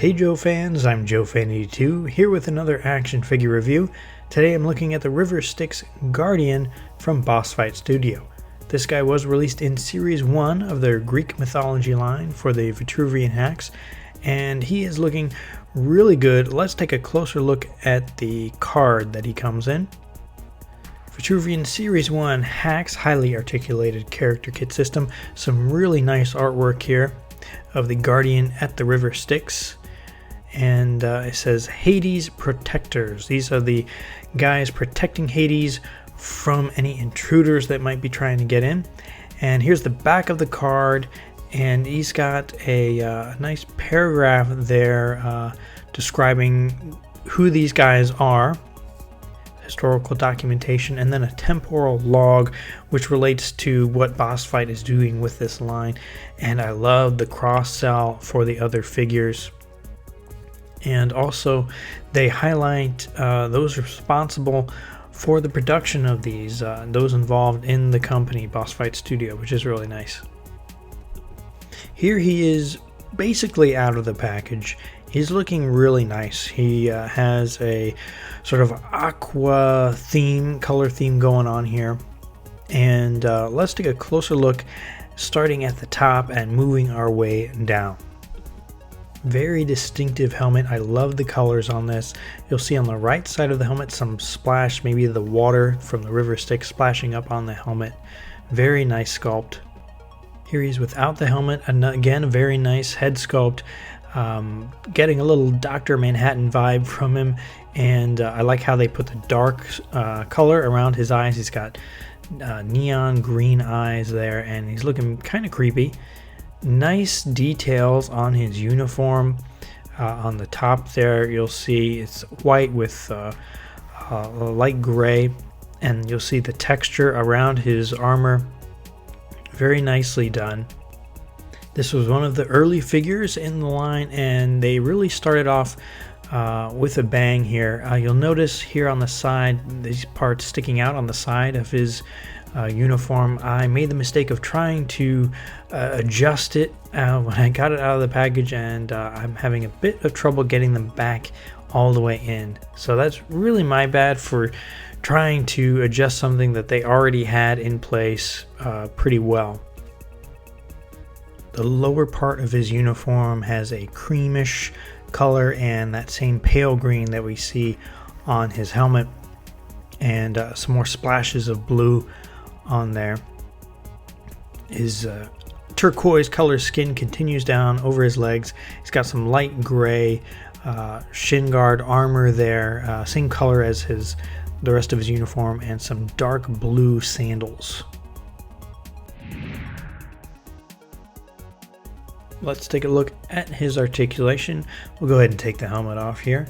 Hey Joe fans, I'm JoeFan82 here with another action figure review. Today I'm looking at the River Styx Guardian from Boss Fight Studio. This guy was released in Series 1 of their Greek Mythology line for the Vitruvian H.A.C.K.S, and he is looking really good. Let's take a closer look at the card that he comes in. Vitruvian Series 1 H.A.C.K.S highly articulated character kit system. Some really nice artwork here of the Guardian at the River Styx. And it says Hades Protectors. These are the guys protecting Hades from any intruders that might be trying to get in. And here's the back of the card, and he's got a nice paragraph there describing who these guys are, historical documentation, and then a temporal log which relates to what Boss Fight is doing with this line. And I love the cross-sell for the other figures. And also they highlight those responsible for the production of these, those involved in the company Boss Fight Studio, which is really nice. Here he is basically out of the package. He's looking really nice. He has a sort of aqua theme, color theme going on here. And let's take a closer look, starting at the top and moving our way down. Very distinctive helmet. I love the colors on this. You'll see on the right side of the helmet some splash, maybe the water from the River Styx splashing up on the helmet. Very nice sculpt. Here he's without the helmet, and again a very nice head sculpt. Getting a little Dr. Manhattan vibe from him, and I like how they put the dark color around his eyes. He's got neon green eyes there, and he's looking kind of creepy. Nice details on his uniform. On the top there you'll see it's white with light gray, and you'll see the texture around his armor. Very nicely done. This was one of the early figures in the line, and they really started off with a bang here. You'll notice here on the side, these parts sticking out on the side of his uniform. I made the mistake of trying to adjust it when I got it out of the package, and I'm having a bit of trouble getting them back all the way in. So that's really my bad for trying to adjust something that they already had in place pretty well. The lower part of his uniform has a creamish color and that same pale green that we see on his helmet, and some more splashes of blue on there. His turquoise color skin continues down over his legs. He's got some light gray shin guard armor there, same color as the rest of his uniform, and some dark blue sandals. Let's take a look at his articulation. We'll go ahead and take the helmet off here.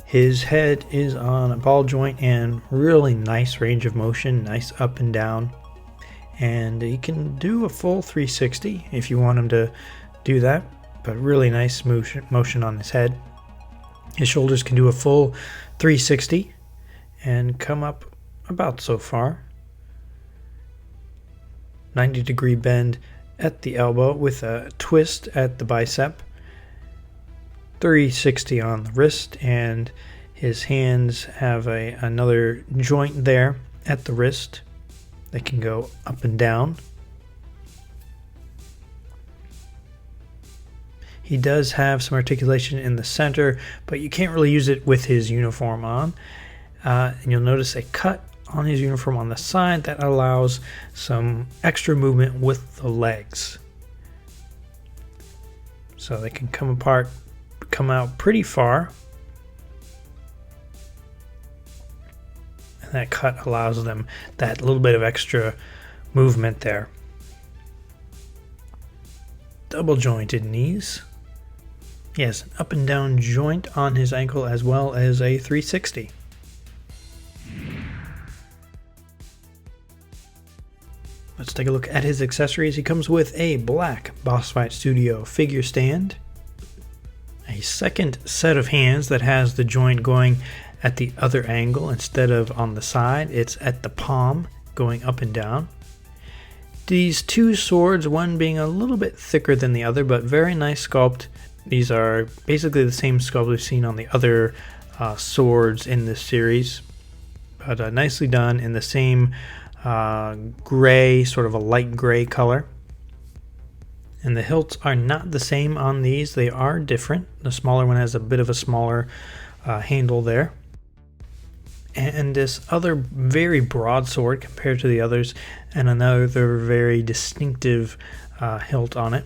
His head is on a ball joint and really nice range of motion, nice up and down. And he can do a full 360 if you want him to do that, but really nice motion on his head. His shoulders can do a full 360 and come up about so far. 90-degree bend at the elbow with a twist at the bicep. 360 on the wrist, and his hands have another joint there at the wrist. They can go up and down. He does have some articulation in the center, but you can't really use it with his uniform on. And you'll notice a cut on his uniform on the side that allows some extra movement with the legs. So they can come out pretty far. And that cut allows them that little bit of extra movement there. Double jointed knees. He has an up and down joint on his ankle as well as a 360. Let's take a look at his accessories. He comes with a black Boss Fight Studio figure stand, a second set of hands that has the joint going at the other angle instead of on the side. It's at the palm going up and down. These two swords, one being a little bit thicker than the other, but very nice sculpt, These are basically the same sculpt we've seen on the other swords in this series, but nicely done in the same gray, sort of a light gray color. And the hilts are not the same on these, they are different. The smaller one has a bit of a smaller handle there. And this other very broad sword compared to the others, and another very distinctive hilt on it.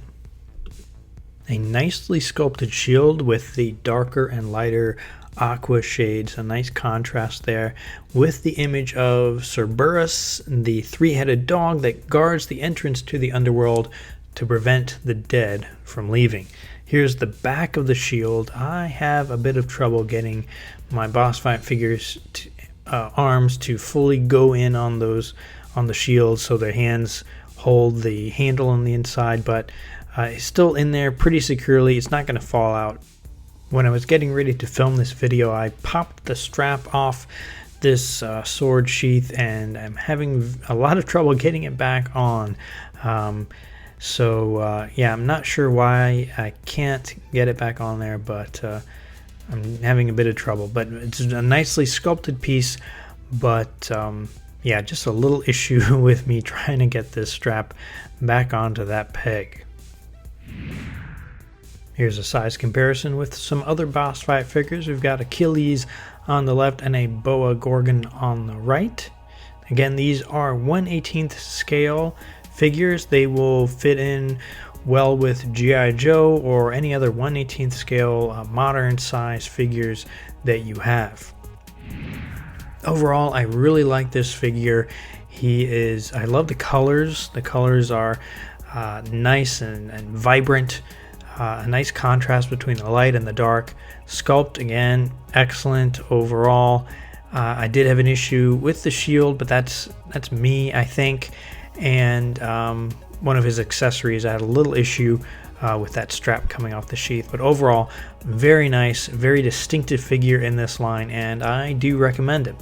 A nicely sculpted shield with the darker and lighter aqua shades, a nice contrast there, with the image of Cerberus, the three-headed dog that guards the entrance to the underworld to prevent the dead from leaving. Here's the back of the shield. I have a bit of trouble getting my boss fight figures arms to fully go in on the shield so their hands hold the handle on the inside, but it's still in there pretty securely. It's not going to fall out. When I was getting ready to film this video, I popped the strap off this sword sheath, and I'm having a lot of trouble getting it back on. Yeah, I'm not sure why I can't get it back on there, but I'm having a bit of trouble. But it's a nicely sculpted piece, but yeah, just a little issue with me trying to get this strap back onto that peg. Here's a size comparison with some other boss fight figures. We've got Achilles on the left and a Boa Gorgon on the right. Again, these are 1/18th scale figures. They will fit in well with G.I. Joe or any other 1/18th scale modern size figures that you have. Overall, I really like this figure. I love the colors. The colors are nice and vibrant. A nice contrast between the light and the dark. Sculpt, again, excellent overall. I did have an issue with the shield, but that's me, I think. And one of his accessories, I had a little issue with that strap coming off the sheath. But overall, very nice, very distinctive figure in this line, and I do recommend it.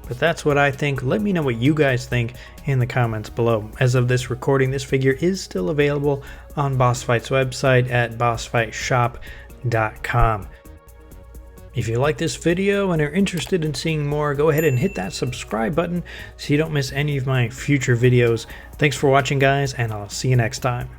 But that's what I think. Let me know what you guys think in the comments below. As of this recording, this figure is still available on Boss Fight's website at bossfightshop.com. If you like this video and are interested in seeing more, go ahead and hit that subscribe button so you don't miss any of my future videos. Thanks for watching, guys, and I'll see you next time.